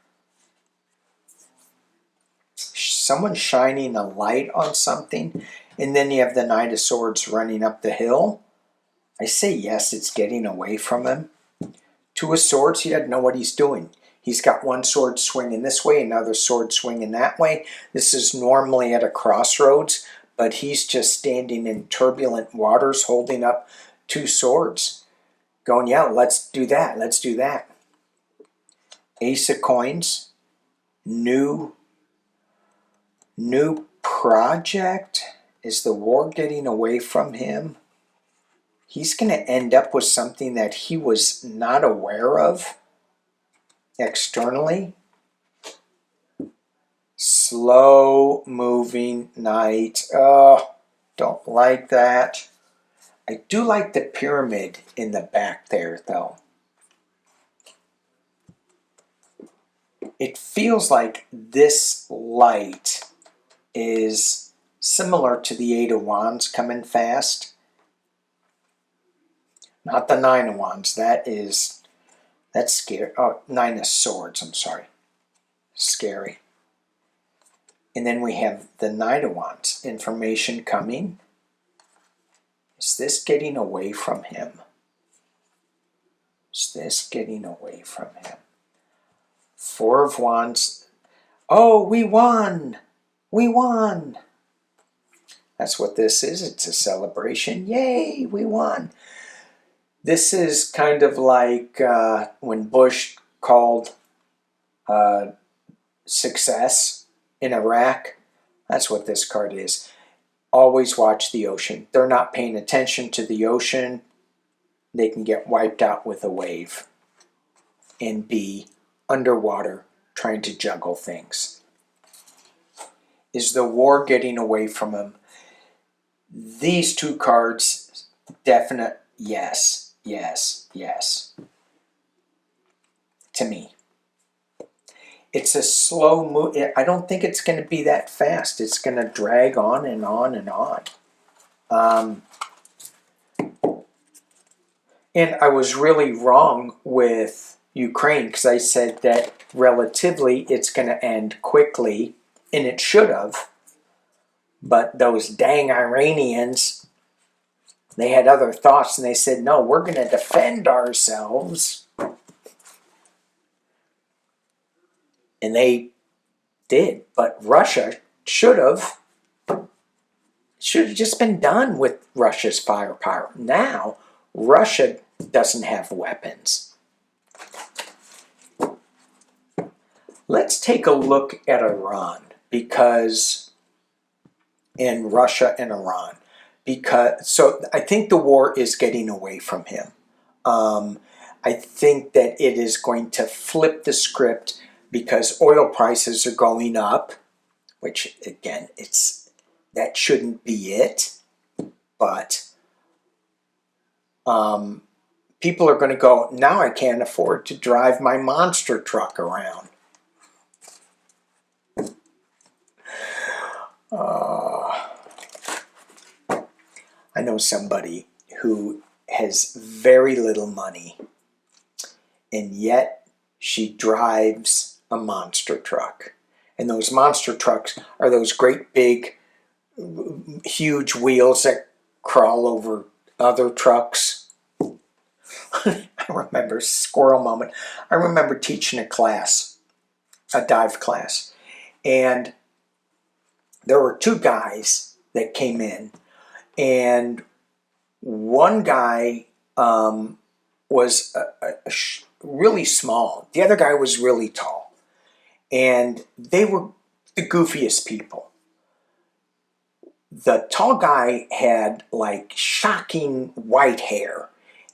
Speaker 1: Someone's shining a light on something. And then you have the Knight of Swords running up the hill. I say yes, it's getting away from him. Two of Swords, he doesn't know what he's doing. He's got one sword swinging this way, another sword swinging that way. This is normally at a crossroads, but he's just standing in turbulent waters holding up two swords. Going, yeah, let's do that, let's do that. Ace of Coins, new project. Is the war getting away from him? He's going to end up with something that he was not aware of externally. Slow moving night. Oh, don't like that. I do like the pyramid in the back there, though. It feels like this light is similar to the Eight of Wands coming fast. Not the Nine of Wands. That's scary. Oh, Nine of Swords, I'm sorry. Scary. And then we have the Knight of Wands. Information coming. Is this getting away from him? Is this getting away from him? Four of Wands. Oh, we won! We won! That's what this is. It's a celebration. Yay, we won. This is kind of like when Bush called success in Iraq. That's what this card is. Always watch the ocean. They're not paying attention to the ocean. They can get wiped out with a wave and be underwater trying to juggle things. Is the war getting away from him? These two cards, definite yes, yes, yes. To me. It's a slow move. I don't think it's going to be that fast. It's going to drag on and on and on. And I was really wrong with Ukraine because I said that relatively it's going to end quickly, and it should have. But those dang Iranians, they had other thoughts, and they said, no, we're going to defend ourselves. And they did, but Russia should have just been done with Russia's firepower. Now, Russia doesn't have weapons. Let's take a look at Iran, in Russia and Iran, so I think the war is getting away from him. I think that it is going to flip the script because oil prices are going up, which again, that shouldn't be it, but people are going to go, now I can't afford to drive my monster truck around. I know somebody who has very little money, and yet she drives a monster truck. And those monster trucks are those great big, huge wheels that crawl over other trucks. I remember, squirrel moment. I remember teaching a class, a dive class, and there were two guys that came in, and one guy was really small. The other guy was really tall. And they were the goofiest people. The tall guy had like shocking white hair.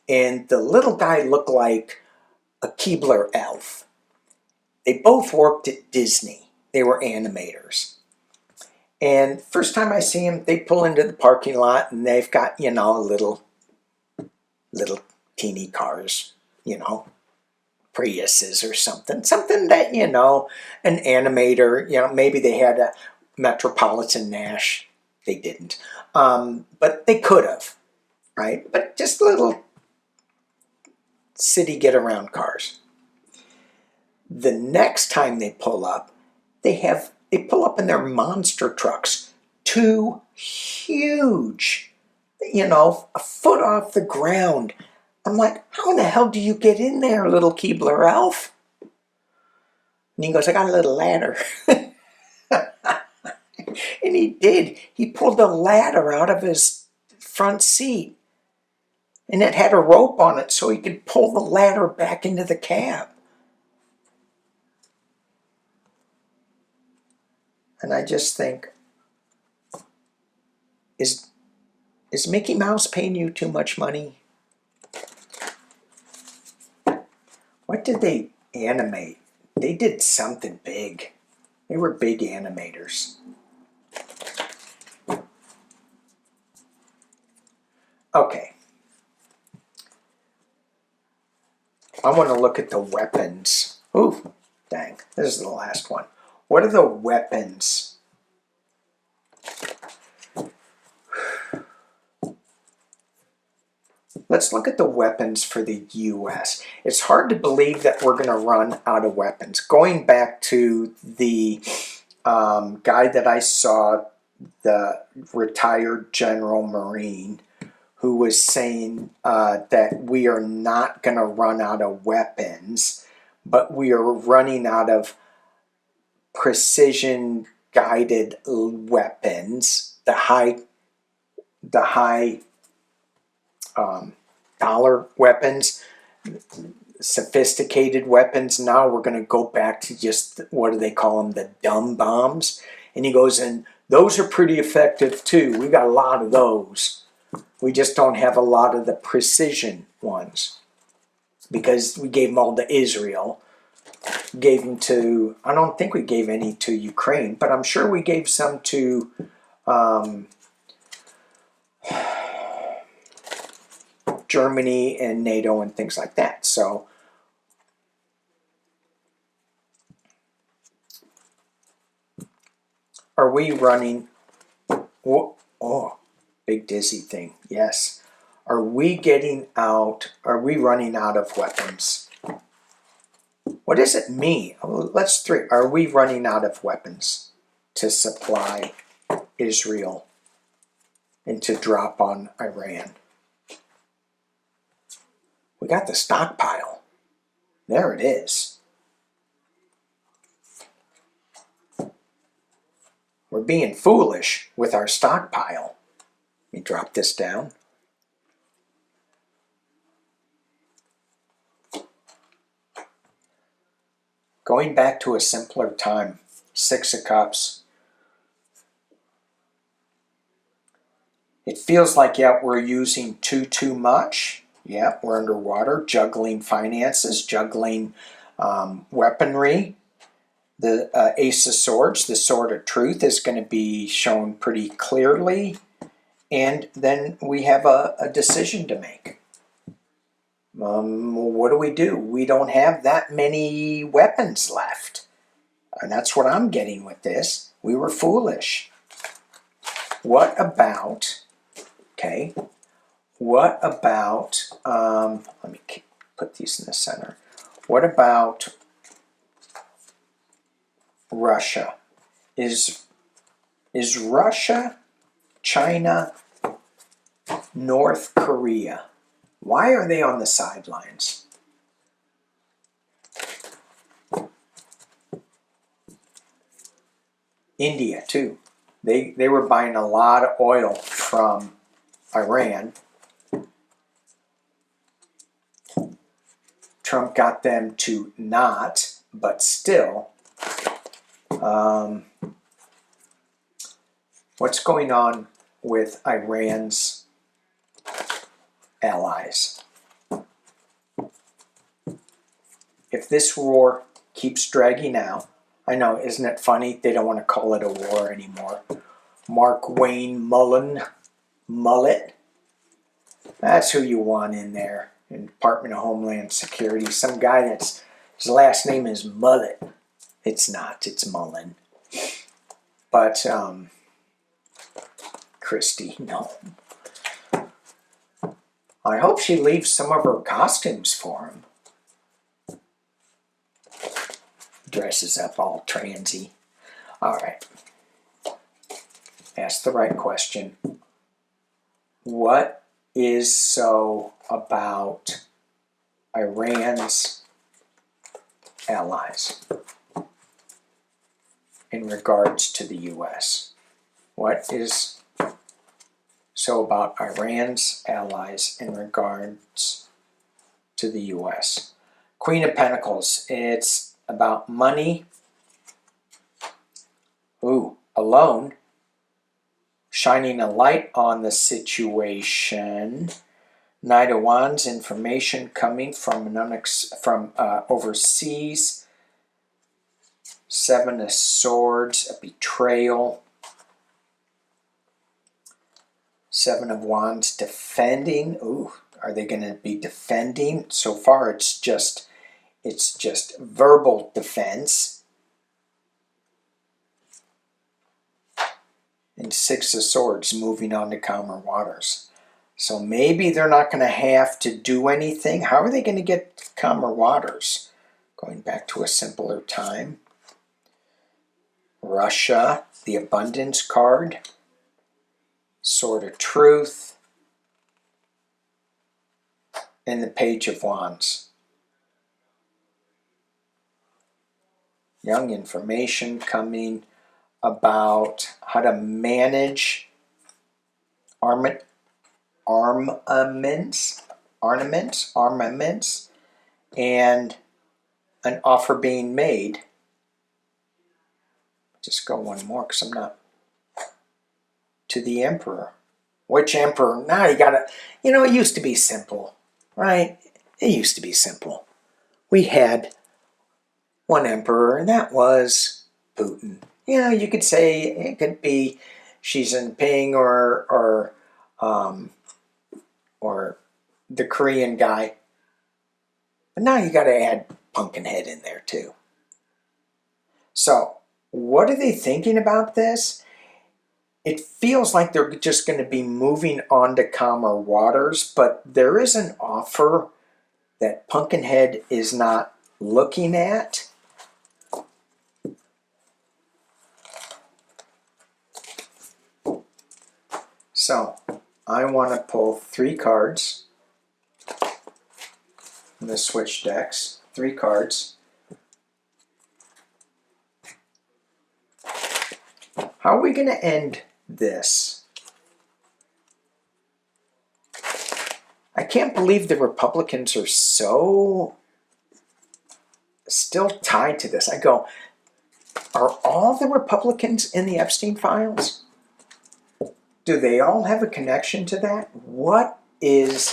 Speaker 1: And the little guy looked like a Keebler elf. They both worked at Disney. They were animators. And first time I see them, they pull into the parking lot and they've got, little teeny cars, Priuses or something that, an animator, maybe they had a Metropolitan Nash. They didn't. But they could have, right? But just little city get-around cars. The next time they pull up, they pull up in their monster trucks. Two huge, a foot off the ground. I'm like, how in the hell do you get in there, little Keebler elf? And he goes, I got a little ladder. And he did. He pulled a ladder out of his front seat. And it had a rope on it so he could pull the ladder back into the cab. And I just think, is Mickey Mouse paying you too much money? What did they animate? They did something big. They were big animators. Okay. I want to look at the weapons. Ooh, dang. This is the last one. What are the weapons? Let's look at the weapons for the U.S. It's hard to believe that we're going to run out of weapons. Going back to the guy that I saw, the retired General Marine, who was saying that we are not going to run out of weapons, but we are running out of precision guided weapons, the high dollar weapons, sophisticated weapons. Now we're going to go back to just, what do they call them, the dumb bombs. And he goes, and those are pretty effective too. We got a lot of those. We just don't have a lot of the precision ones because we gave them all to Israel. Gave them to, I don't think we gave any to Ukraine, but I'm sure we gave some to Germany and NATO and things like that. So are we running, oh, big dizzy thing, yes. Are we running out of weapons? What does it mean? Are we running out of weapons to supply Israel and to drop on Iran? We got the stockpile. There it is. We're being foolish with our stockpile. Let me drop this down. Going back to a simpler time, 6 of Cups. It feels like, yeah, we're using too much. Yeah, we're underwater, juggling finances, juggling weaponry. The Ace of Swords, the Sword of Truth, is going to be shown pretty clearly. And then we have a decision to make. What do? We don't have that many weapons left. And that's what I'm getting with this. We were foolish. What about, okay, what about, let me put these in the center. What about Russia? Is Russia, China, North Korea, why are they on the sidelines? India too. They were buying a lot of oil from Iran. Trump got them to not, but still. What's going on with Iran's allies? If this war keeps dragging out, I know, isn't it funny? They don't want to call it a war anymore. Mark Wayne Mullet. That's who you want in there in Department of Homeland Security. Some guy his last name is Mullet. It's not, it's Mullen. But, Christy, no. I hope she leaves some of her costumes for him. Dresses up all transy. All right. Ask the right question. What is so about Iran's allies in regards to the U.S.? What is so about Iran's allies in regards to the U.S.? Queen of Pentacles, it's about money. Ooh, alone, shining a light on the situation. Knight of Wands, information coming from overseas. Seven of Swords, a betrayal. Seven of Wands, defending. Ooh, are they going to be defending? So far, it's just verbal defense. And Six of Swords, moving on to calmer waters. So maybe they're not going to have to do anything. How are they going to get calmer waters? Going back to a simpler time. Russia, the abundance card. Sword of Truth. And the Page of Wands. Young information coming about how to manage armaments, and an offer being made. Just go one more because I'm not. To the Emperor. Which Emperor? Now you gotta, it used to be simple, right? It used to be simple. We had one emperor, and that was Putin. You could say it could be Xi Jinping or the Korean guy. But now you got to add Pumpkinhead in there too. So, what are they thinking about this? It feels like they're just going to be moving on to calmer waters, but there is an offer that Pumpkinhead is not looking at. So, I want to pull 3 cards in the switch decks. 3 cards. How are we going to end this? I can't believe the Republicans are so still tied to this. I go, are all the Republicans in the Epstein files? Do they all have a connection to that? What is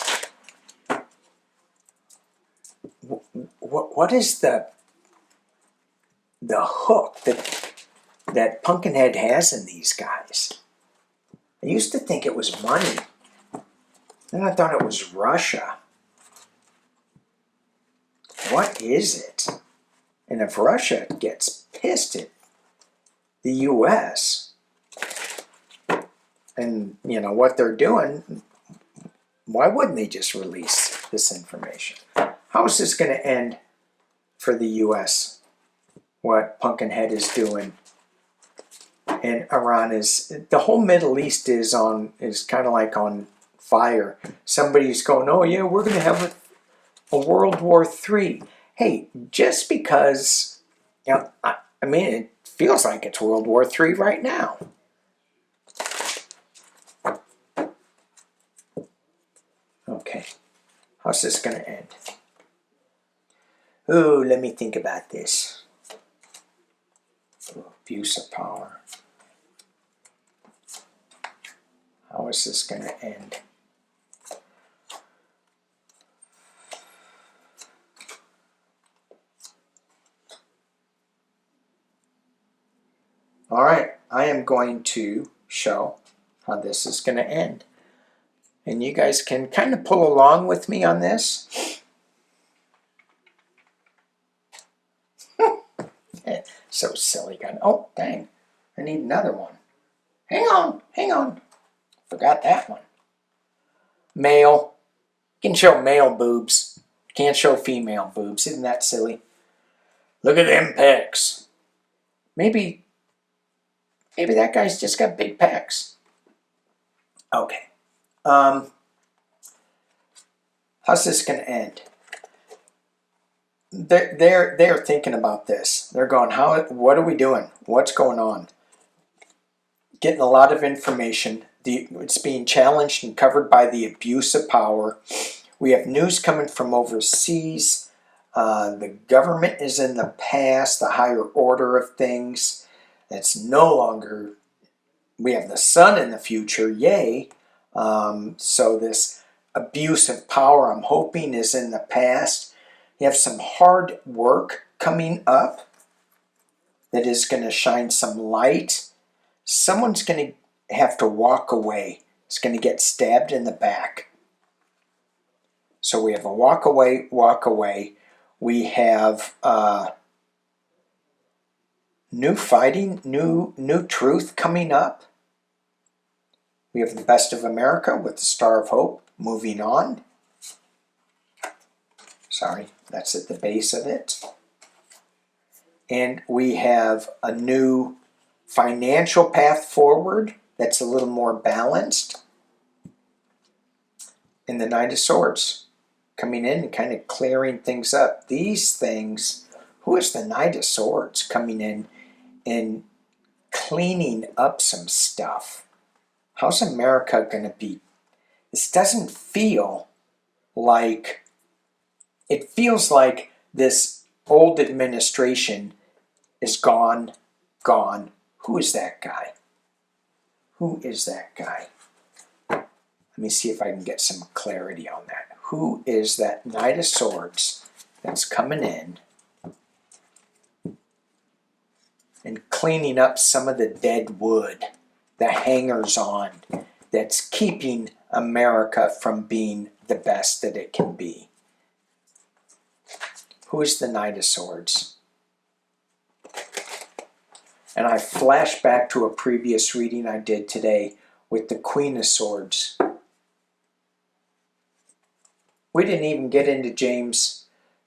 Speaker 1: the hook that Pumpkinhead has in these guys? I used to think it was money. Then I thought it was Russia. What is it? And if Russia gets pissed at the U.S. and what they're doing, why wouldn't they just release this information? How is this going to end for the U.S.? What Pumpkinhead is doing, and Iran is, the whole Middle East is kind of like on fire. Somebody's going, oh yeah, we're going to have a World War III. Hey, just because, I mean, it feels like it's World War III right now. Okay, how's this going to end? Ooh, let me think about this. Ooh, abuse of power. How is this going to end? All right, I am going to show how this is going to end. And you guys can kind of pull along with me on this. So silly. Oh, dang. I need another one. Hang on. Forgot that one. Male. You can show male boobs. Can't show female boobs. Isn't that silly? Look at them pecs. Maybe that guy's just got big pecs. Okay. How's this going to end? They're thinking about this. They're going, what are we doing? What's going on? Getting a lot of information. It's being challenged and covered by the abuse of power. We have news coming from overseas. The government is in the past, the higher order of things. It's no longer We have the sun in the future, yay. So this abuse of power, I'm hoping, is in the past. You have some hard work coming up that is going to shine some light. Someone's going to have to walk away. It's going to get stabbed in the back. So we have a walk away, walk away. We have new fighting, new truth coming up. We have the best of America with the Star of Hope moving on. Sorry, that's at the base of it. And we have a new financial path forward that's a little more balanced. And the Knight of Swords coming in and kind of clearing things up. These things, who is the Knight of Swords coming in and cleaning up some stuff? How's America going to be? This doesn't feel like, it feels like this old administration is gone. Who is that guy? Who is that guy? Let me see if I can get some clarity on that. Who is that Knight of Swords that's coming in and cleaning up some of the dead wood, the hangers-on, that's keeping America from being the best that it can be? Who is the Knight of Swords? And I flash back to a previous reading I did today with the Queen of Swords. We didn't even get into James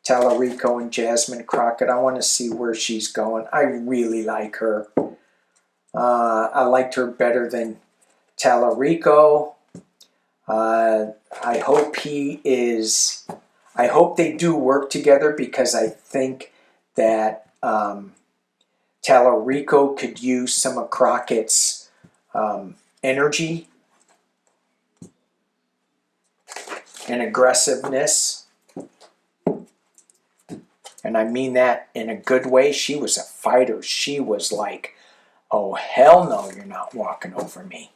Speaker 1: Tallarico and Jasmine Crockett. I want to see where she's going. I really like her. I liked her better than Tallarico. I hope I hope they do work together, because I think that Tallarico could use some of Crockett's energy and aggressiveness. And I mean that in a good way. She was a fighter. She was like, oh, hell no, you're not walking over me.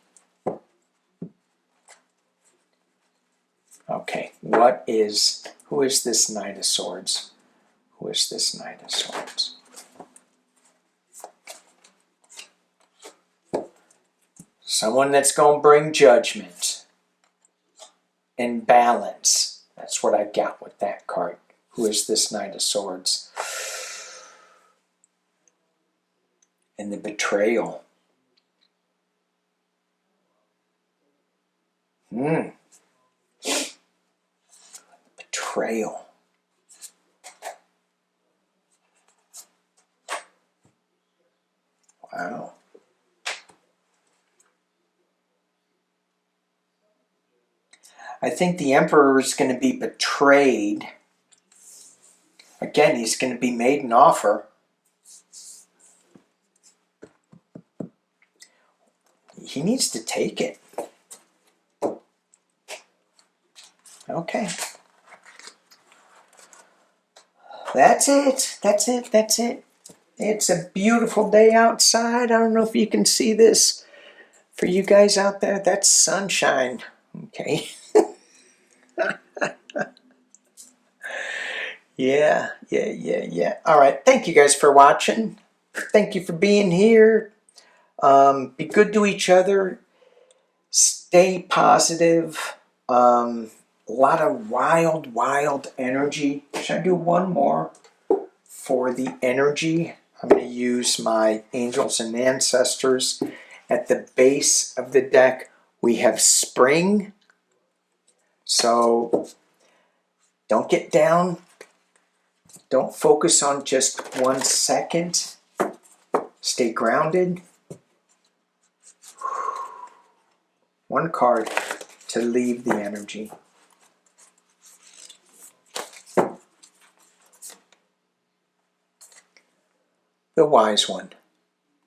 Speaker 1: Okay, who is this Knight of Swords? Who is this Knight of Swords? Someone that's going to bring judgment and balance. That's what I got with that card. Who is this Knight of Swords? And the betrayal. Betrayal. Wow. I think the Emperor is going to be betrayed. Again, he's going to be made an offer. He needs to take it. Okay. That's it. That's it. That's it. It's a beautiful day outside. I don't know if you can see this. For you guys out there, that's sunshine. Okay. Yeah. All right. Thank you guys for watching. Thank you for being here. Be good to each other. Stay positive. A lot of wild energy. Should I do one more for the energy? I'm going to use my angels and ancestors. At the base of the deck, we have spring. So don't get down. Don't focus on just 1 second. Stay grounded. One card to leave the energy. The Wise One.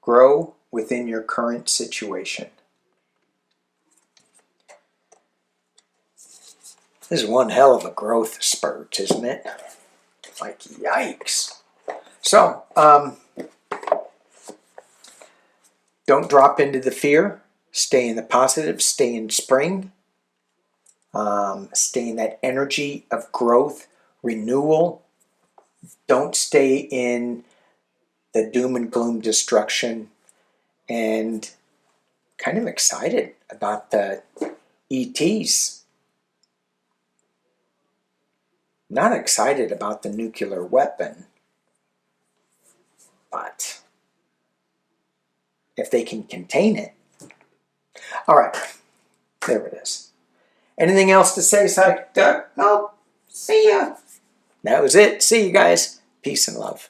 Speaker 1: Grow within your current situation. This is one hell of a growth spurt, isn't it? Like, yikes. So, Don't drop into the fear. Stay in the positive. Stay in spring. Stay in that energy of growth, renewal. Don't stay in the doom and gloom destruction. And kind of excited about the ETs. Not excited about the nuclear weapon, but if they can contain it. All right, there it is. Anything else to say, Psych Doug?
Speaker 2: No, see ya.
Speaker 1: That was it. See you guys. Peace and love.